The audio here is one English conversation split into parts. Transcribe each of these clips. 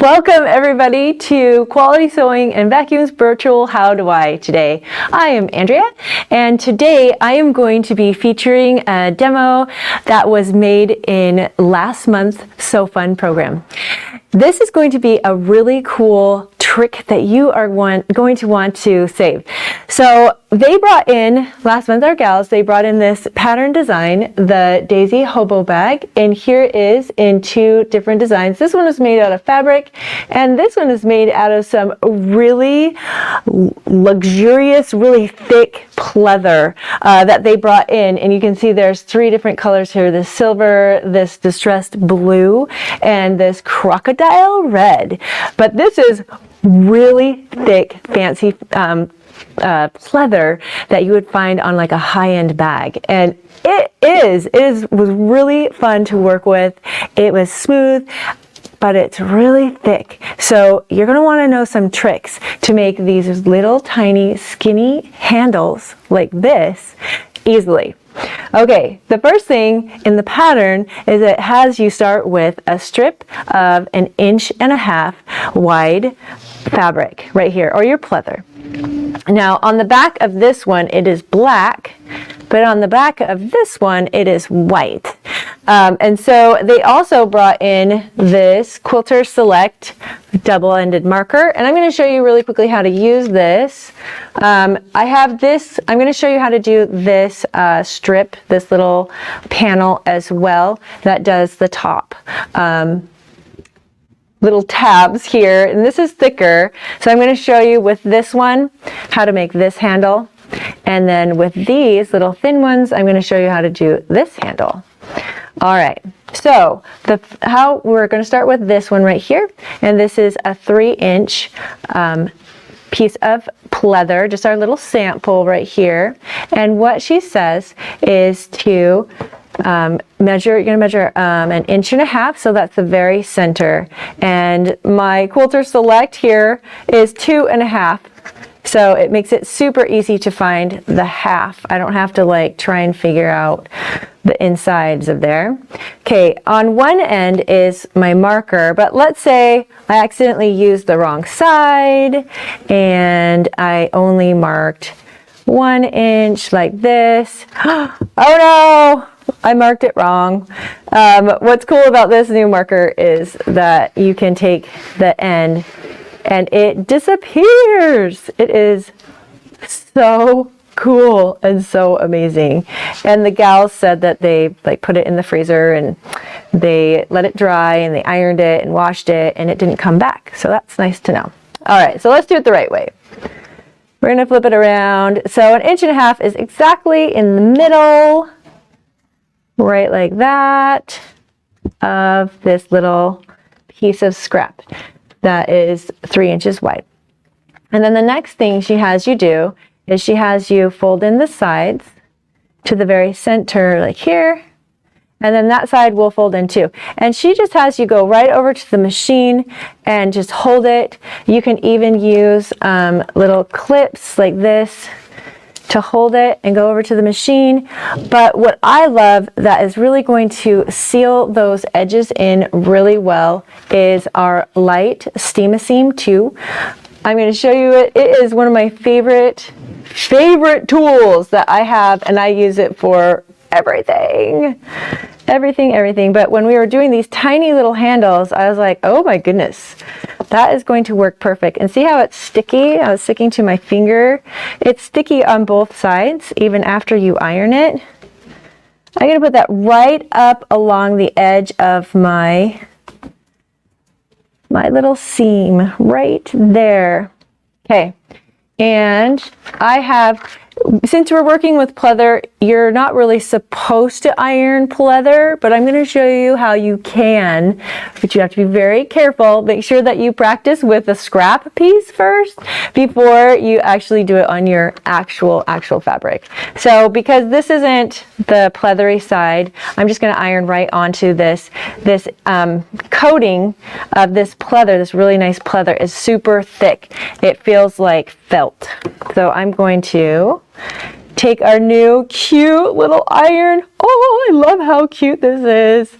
Welcome everybody to Quality Sewing and Vacuum's virtual How Do I today. I am Andrea, and today I am going to be featuring a demo that was made in last month's Sew Fun program. This is going to be a really cool trick that you are going to want to save. So they brought in, last month our gals, they brought in this pattern design, the Daisy Hobo Bag, and here it is in two different designs. This one is made out of fabric, and this one is made out of some really luxurious, really thick pleather that they brought in. And you can see there's three different colors here, this silver, this distressed blue, and this crocodile red. But this is really thick, fancy pleather that you would find on like a high-end bag. And it was really fun to work with. It was smooth, but it's really thick. So you're going to want to know some tricks to make these little tiny skinny handles like this easily. Okay, the first thing in the pattern is it has you start with a strip of 1.5 inches wide fabric right here, or your pleather. Now on the back of this one it is black, but on the back of this one it is white. And so they also brought in this Quilter Select double-ended marker, and I'm going to show you really quickly how to use this. I have this, I'm going to show you how to do this strip, this little panel as well that does the top. Little tabs here, and this is thicker, so I'm going to show you with this one how to make this handle, and then with these little thin ones I'm going to show you how to do this handle. All right, so how we're going to start with this one right here, and this is a 3-inch piece of pleather, just our little sample right here. And what she says is to measure, you're going to measure 1.5 inches, so that's the very center. And my Quilter Select here is 2.5. So it makes it super easy to find the half. I don't have to like try and figure out the insides of there. Okay, on one end is my marker, but let's say I accidentally used the wrong side and I only marked 1 inch like this. Oh no! I marked it wrong. What's cool about this new marker is that you can take the end and it disappears. It is so cool and so amazing. And the gals said that they like put it in the freezer and they let it dry and they ironed it and washed it and it didn't come back. So that's nice to know. All right, so let's do it the right way. We're gonna flip it around. So 1.5 inches is exactly in the middle, right like that, of this little piece of scrap that is 3 inches wide. And then the next thing she has you do is she has you fold in the sides to the very center like here, and then that side will fold in too. And she just has you go right over to the machine and just hold it. You can even use little clips like this to hold it and go over to the machine. But what I love that is really going to seal those edges in really well is our light Steam-A-Seam 2. I'm going to show you it. It is one of my favorite tools that I have, and I use it for everything. But when we were doing these tiny little handles, I was like, oh my goodness, that is going to work perfect. And see how it's sticky? I was sticking to my finger. It's sticky on both sides, even after you iron it. I'm going to put that right up along the edge of my little seam right there. Okay, and I have, since we're working with pleather, you're not really supposed to iron pleather, but I'm going to show you how you can, but you have to be very careful. Make sure that you practice with a scrap piece first before you actually do it on your actual fabric. So because this isn't the pleathery side, I'm just going to iron right onto this coating of this pleather. This really nice pleather is super thick. It feels like felt. So I'm going to take our new cute little iron. Oh, I love how cute this is.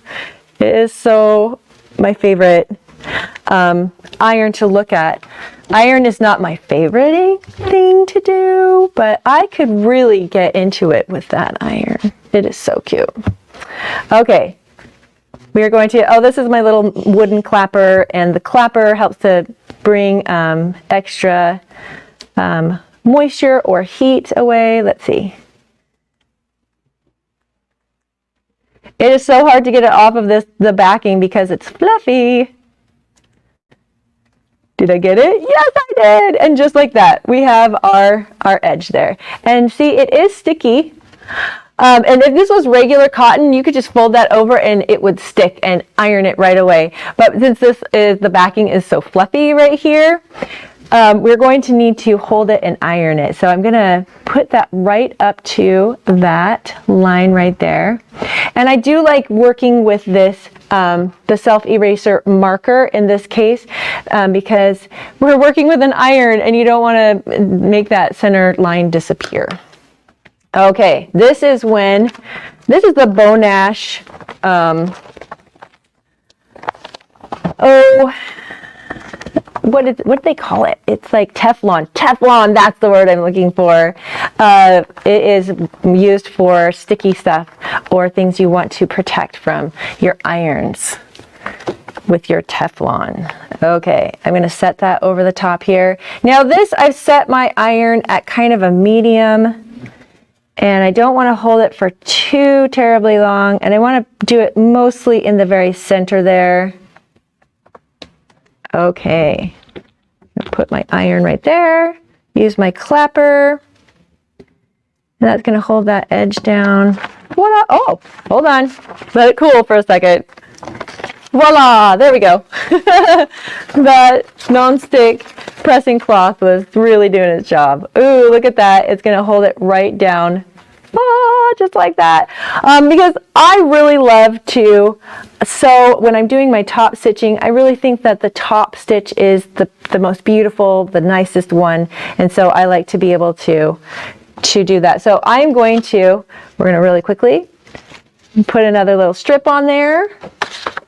It is so my favorite. iron to look at. Iron is not my favorite thing to do, but I could really get into it with that iron. It is so cute. Okay, we are going to, oh, this is my little wooden clapper, and the clapper helps to bring extra moisture or heat away. Let's see. It is so hard to get it off of the backing because it's fluffy. Did I get it? Yes, I did. And just like that, we have our edge there. And see, it is sticky. And if this was regular cotton, you could just fold that over and it would stick and iron it right away. But since the backing is so fluffy right here, we're going to need to hold it and iron it. So I'm going to put that right up to that line right there. And I do like working with this, the self-eraser marker in this case, because we're working with an iron and you don't want to make that center line disappear. Okay, this is the Bonash, what do they call it? It's like Teflon. Teflon, that's the word I'm looking for. It is used for sticky stuff or things you want to protect from your irons with your Teflon. Okay, I'm going to set that over the top here. Now this, I've set my iron at kind of a medium, and I don't want to hold it for too terribly long, and I want to do it mostly in the very center there. Okay, I'll put my iron right there, use my clapper, and that's going to hold that edge down. Voila! Oh, hold on, let it cool for a second. Voila, there we go. That non-stick pressing cloth was really doing its job. Ooh, look at that, it's going to hold it right down. Oh, just like that. Because I really love to sew when I'm doing my top stitching. I really think that the top stitch is the most beautiful, the nicest one, and so I like to be able to do that. So I'm going to, we're going to really quickly put another little strip on there,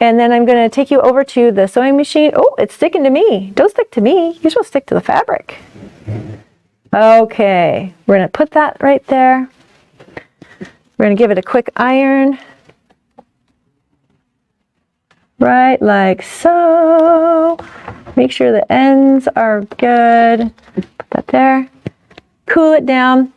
and then I'm going to take you over to the sewing machine. Oh, it's sticking to me. Don't stick to me. You're supposed to stick to the fabric. Okay, we're going to put that right there. We're going to give it a quick iron, right like so. Make sure the ends are good. Put that there. Cool it down.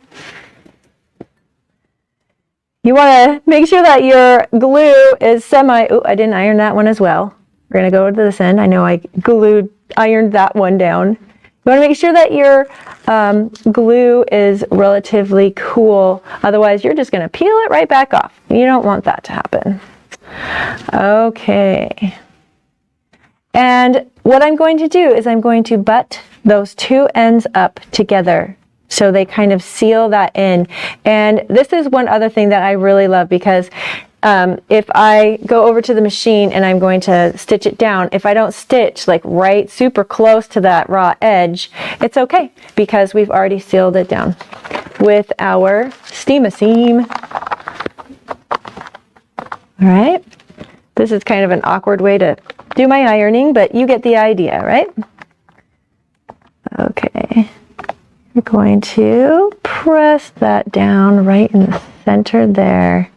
You want to make sure that your glue is oh, I didn't iron that one as well. We're going to go to this end. I know I ironed that one down. You want to make sure that your glue is relatively cool. Otherwise, you're just going to peel it right back off. You don't want that to happen. Okay. And what I'm going to do is I'm going to butt those two ends up together, so they kind of seal that in. And this is one other thing that I really love, because if I go over to the machine and I'm going to stitch it down, if I don't stitch like right super close to that raw edge, it's okay, because we've already sealed it down with our steam-a-seam. All right, this is kind of an awkward way to do my ironing, but you get the idea, right? Okay. We're going to press that down right in the center there.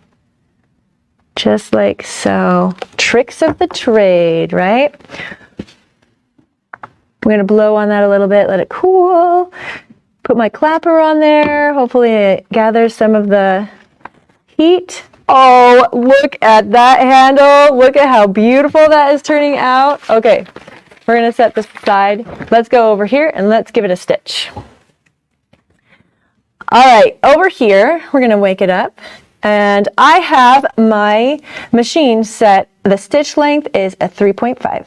Just like so. Tricks of the trade, right? We're going to blow on that a little bit, let it cool. Put my clapper on there. Hopefully it gathers some of the heat. Oh, look at that handle. Look at how beautiful that is turning out. Okay, we're going to set this aside. Let's go over here and let's give it a stitch. All right, over here, we're going to wake it up. And I have my machine set, the stitch length is a 3.5.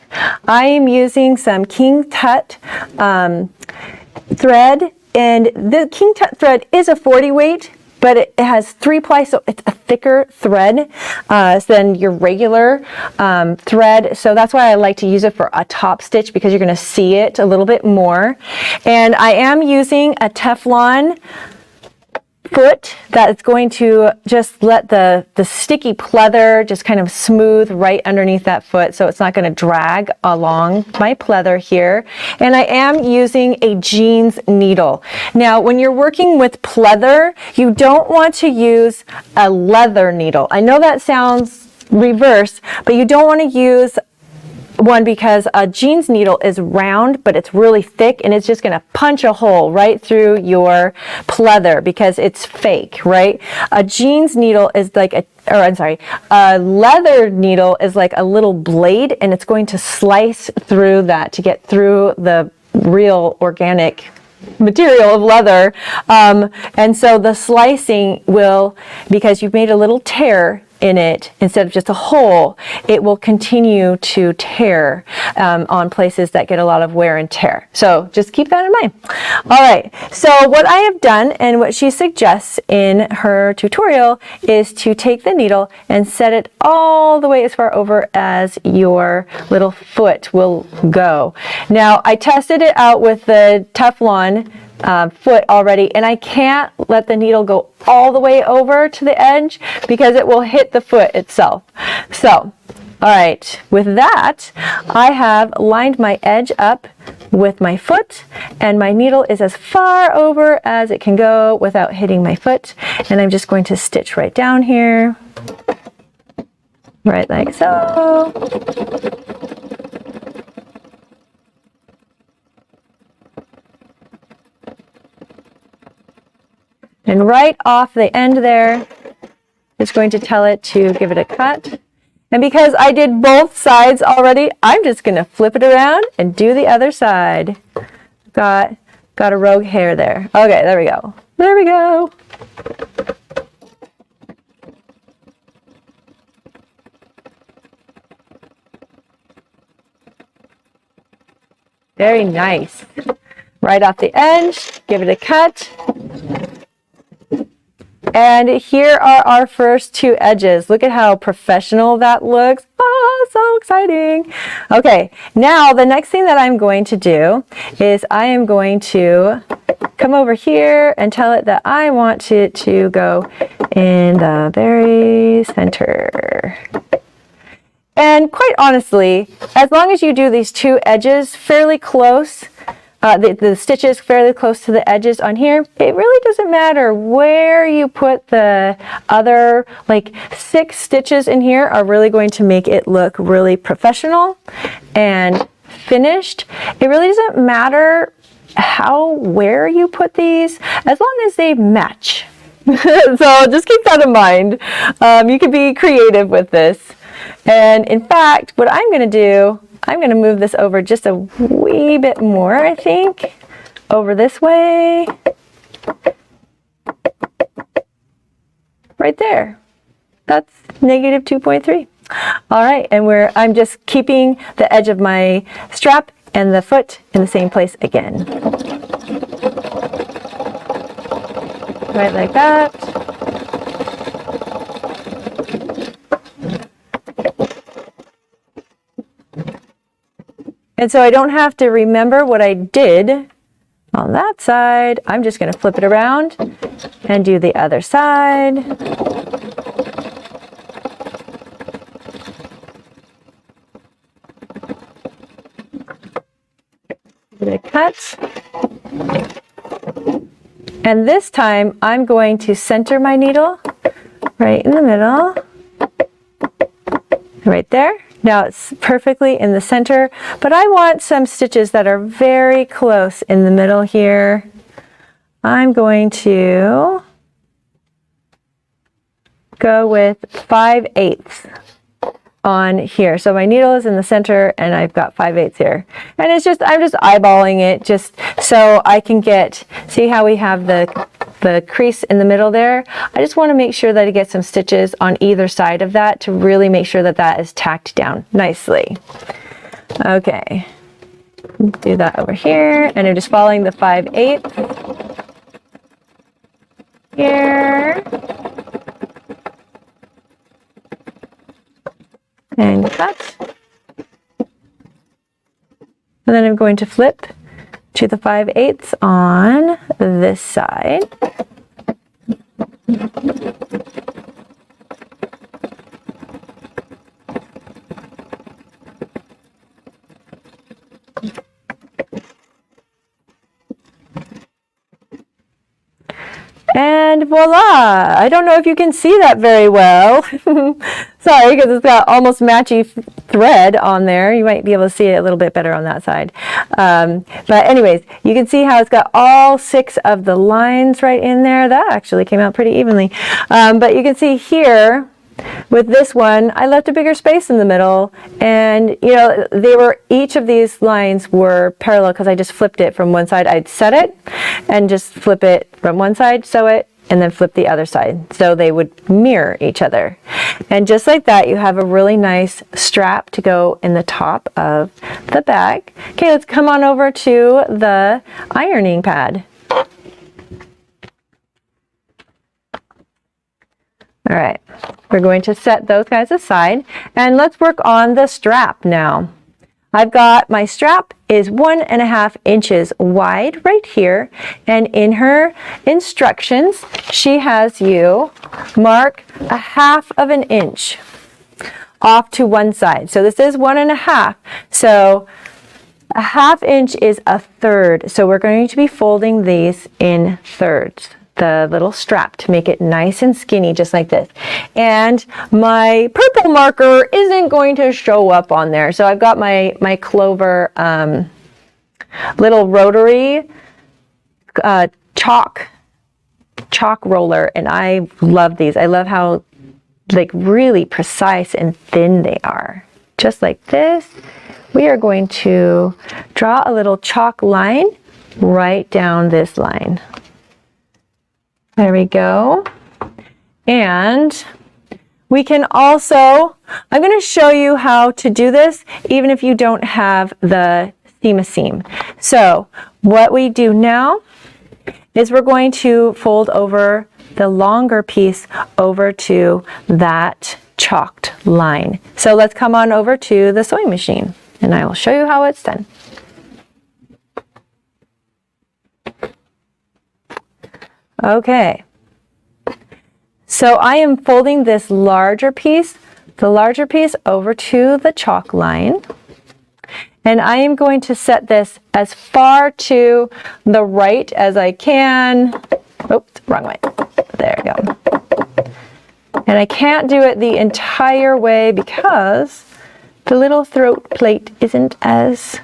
I am using some King Tut thread, and the King Tut thread is a 40 weight, but it has 3-ply, so it's a thicker thread than your regular thread. So that's why I like to use it for a top stitch, because you're going to see it a little bit more. And I am using a Teflon foot that's going to just let the sticky pleather just kind of smooth right underneath that foot, so it's not going to drag along my pleather here. And I am using a jeans needle. Now, when you're working with pleather, you don't want to use a leather needle. I know that sounds reverse, but you don't want to use one because a jeans needle is round, but it's really thick, and it's just going to punch a hole right through your pleather because it's fake, right? A jeans needle is like a leather needle is like a little blade, and it's going to slice through that to get through the real organic material of leather. And so the slicing will, because you've made a little tear in it instead of just a hole, it will continue to tear on places that get a lot of wear and tear. So just keep that in mind. All right, so what I have done and what she suggests in her tutorial is to take the needle and set it all the way as far over as your little foot will go. Now, I tested it out with the Teflon foot already, and I can't let the needle go all the way over to the edge because it will hit the foot itself. So, all right, with that, I have lined my edge up with my foot, and my needle is as far over as it can go without hitting my foot. And I'm just going to stitch right down here, right like so. And right off the end there, it's going to tell it to give it a cut. And because I did both sides already, I'm just going to flip it around and do the other side. Got a rogue hair there. Okay, there we go. There we go. Very nice. Right off the edge, give it a cut. And here are our first two edges. Look at how professional that looks. Oh, so exciting. Okay, now the next thing that I'm going to do is I am going to come over here and tell it that I want it to go in the very center. And quite honestly, as long as you do these two edges fairly close, the stitches fairly close to the edges on here, it really doesn't matter where you put the other, like 6 stitches in here are really going to make it look really professional and finished. It really doesn't matter where you put these, as long as they match. So just keep that in mind. You can be creative with this. And in fact, what I'm going to do, I'm going to move this over just a wee bit more, I think, over this way. Right there. That's negative 2.3. All right, and I'm just keeping the edge of my strap and the foot in the same place again. Right like that. And so I don't have to remember what I did on that side. I'm just going to flip it around and do the other side. Give it a cut. And this time I'm going to center my needle right in the middle. Right there. Now it's perfectly in the center, but I want some stitches that are very close in the middle here. I'm going to go with 5/8 on here. So my needle is in the center and I've got 5/8 here. And I'm just eyeballing it just so I can see how we have the crease in the middle there. I just want to make sure that I get some stitches on either side of that to really make sure that that is tacked down nicely. Okay, do that over here, and I'm just following the 5/8 here. And cut. And then I'm going to flip to the 5/8 on this side. And voila! I don't know if you can see that very well. Sorry, because it's got almost matchy thread on there. You might be able to see it a little bit better on that side. But anyways, you can see how it's got all 6 of the lines right in there. That actually came out pretty evenly. But you can see here, with this one, I left a bigger space in the middle, and you know, each of these lines were parallel because I just flipped it from one side. I'd set it and just flip it from one side, sew it, and then flip the other side, so they would mirror each other. And just like that, you have a really nice strap to go in the top of the bag. Okay, let's come on over to the ironing pad. All right, we're going to set those guys aside, and let's work on the strap now. I've got my strap is 1.5 inches wide right here, and in her instructions, she has you mark 1/2 inch off to one side. So this is 1.5. So 1/2 inch is 1/3. So we're going to be folding these in thirds, the little strap, to make it nice and skinny, just like this. And my purple marker isn't going to show up on there. So I've got my Clover little rotary chalk roller, and I love these. I love how like really precise and thin they are. Just like this, we are going to draw a little chalk line right down this line. There we go. And we can also, I'm going to show you how to do this even if you don't have the seam. So what we do now is we're going to fold over the longer piece over to that chalked line. So let's come on over to the sewing machine and I will show you how it's done. Okay, so I am folding this larger piece, over to the chalk line, and I am going to set this as far to the right as I can. Oops, wrong way. There we go. And I can't do it the entire way because the little throat plate isn't as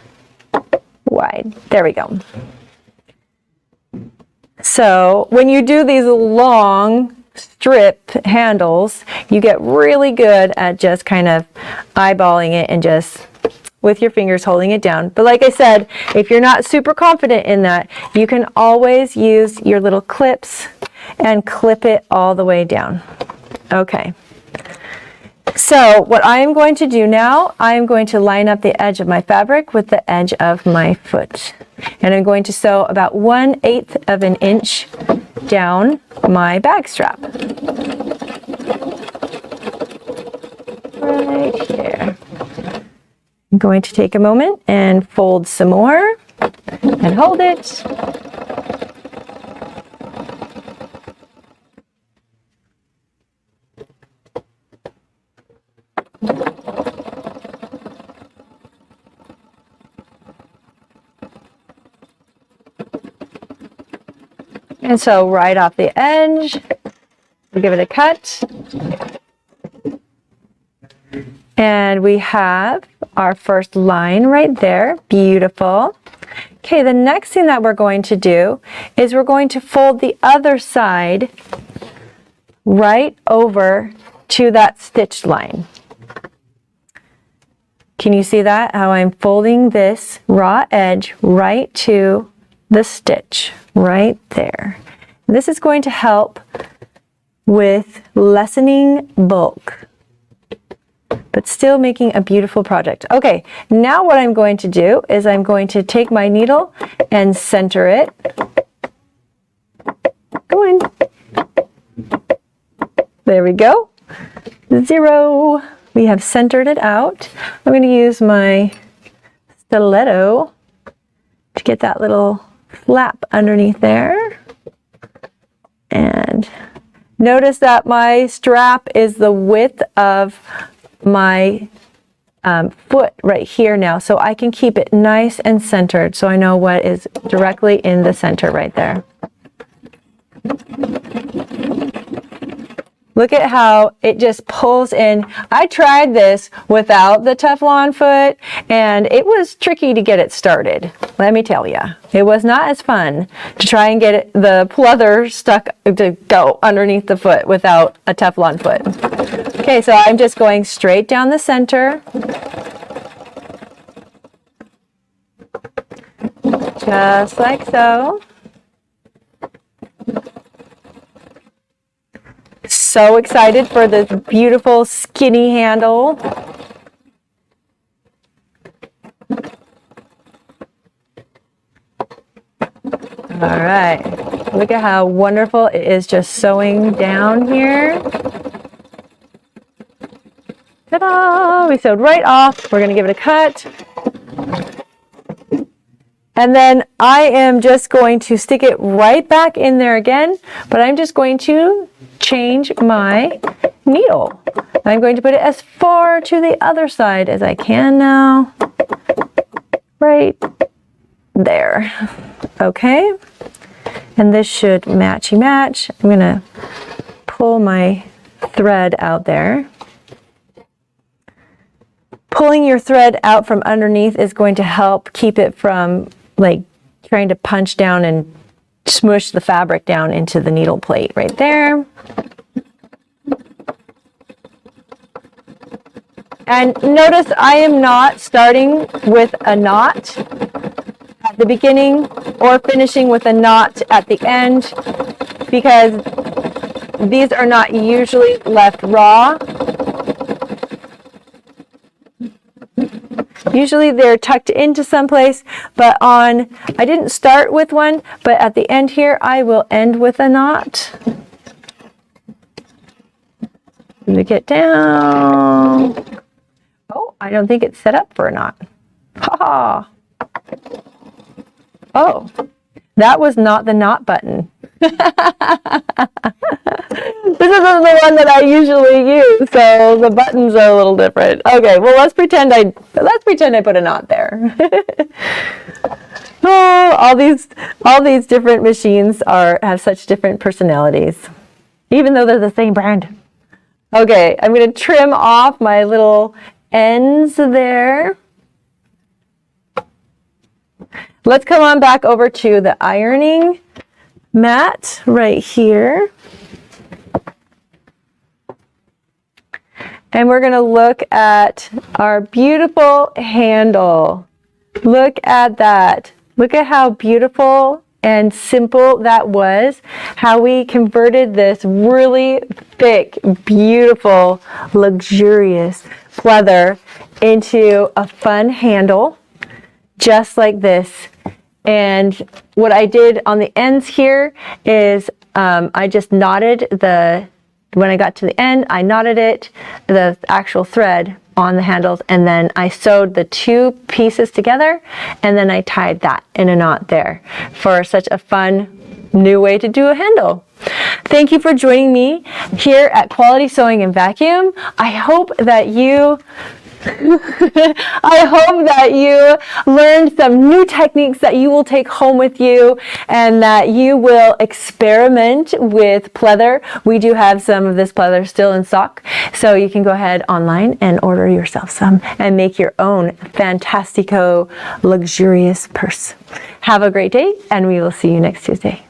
wide. There we go. So when you do these long strip handles, you get really good at just kind of eyeballing it and just with your fingers holding it down. But like I said, if you're not super confident in that, you can always use your little clips and clip it all the way down. Okay. So what I am going to do now, I am going to line up the edge of my fabric with the edge of my foot. And I'm going to sew about 1/8 of an inch down my bag strap. Right here. I'm going to take a moment and fold some more and hold it. And so right off the edge, we'll give it a cut. And we have our first line right there. Beautiful. Okay, the next thing that we're going to do is we're going to fold the other side right over to that stitched line. Can you see that? How I'm folding this raw edge right to the stitch right there. This is going to help with lessening bulk, but still making a beautiful project. Okay, now what I'm going to do is I'm going to take my needle and center it. Go in. There we go. 0. We have centered it out. I'm going to use my stiletto to get that little flap underneath there. And Notice that my strap is the width of my foot right here now, so I can keep it nice and centered so I know what is directly in the center right there. Look at how it just pulls in. I tried this without the Teflon foot, and it was tricky to get it started. Let me tell you, it was not as fun to try and get the pleather stuck to go underneath the foot without a Teflon foot. Okay, so I'm just going straight down the center. Just like so. So excited for this beautiful skinny handle. All right, look at how wonderful it is just sewing down here. Ta-da! We sewed right off. We're going to give it a cut. And then I am just going to stick it right back in there again, but I'm just going to change my needle. I'm going to put it as far to the other side as I can now. Right there. Okay. And this should matchy match. I'm going to pull my thread out there. Pulling your thread out from underneath is going to help keep it from like trying to punch down and smush the fabric down into the needle plate right there. And notice I am not starting with a knot at the beginning or finishing with a knot at the end, because these are not usually left raw. Usually they're tucked into someplace, but I didn't start with one, but at the end here, I will end with a knot. Let me get down. Oh, I don't think it's set up for a knot. Ha ha. Oh, that was not the knot button. This isn't the one that I usually use, so the buttons are a little different. Okay, well let's pretend I put a knot there. Oh, all these different machines have such different personalities, even though they're the same brand. Okay, I'm going to trim off my little ends there. Let's come on back over to the ironing mat right here. And we're going to look at our beautiful handle. Look at that. Look at how beautiful and simple that was. How we converted this really thick, beautiful, luxurious pleather into a fun handle, just like this. And what I did on the ends here is I just knotted when I got to the end, I knotted the actual thread on the handles, and then I sewed the two pieces together, and then I tied that in a knot there for such a fun new way to do a handle. Thank you for joining me here at Quality Sewing and Vacuum. I hope that you learned some new techniques that you will take home with you, and that you will experiment with pleather. We do have some of this pleather still in stock, so you can go ahead online and order yourself some and make your own fantastico luxurious purse. Have a great day, and we will see you next Tuesday.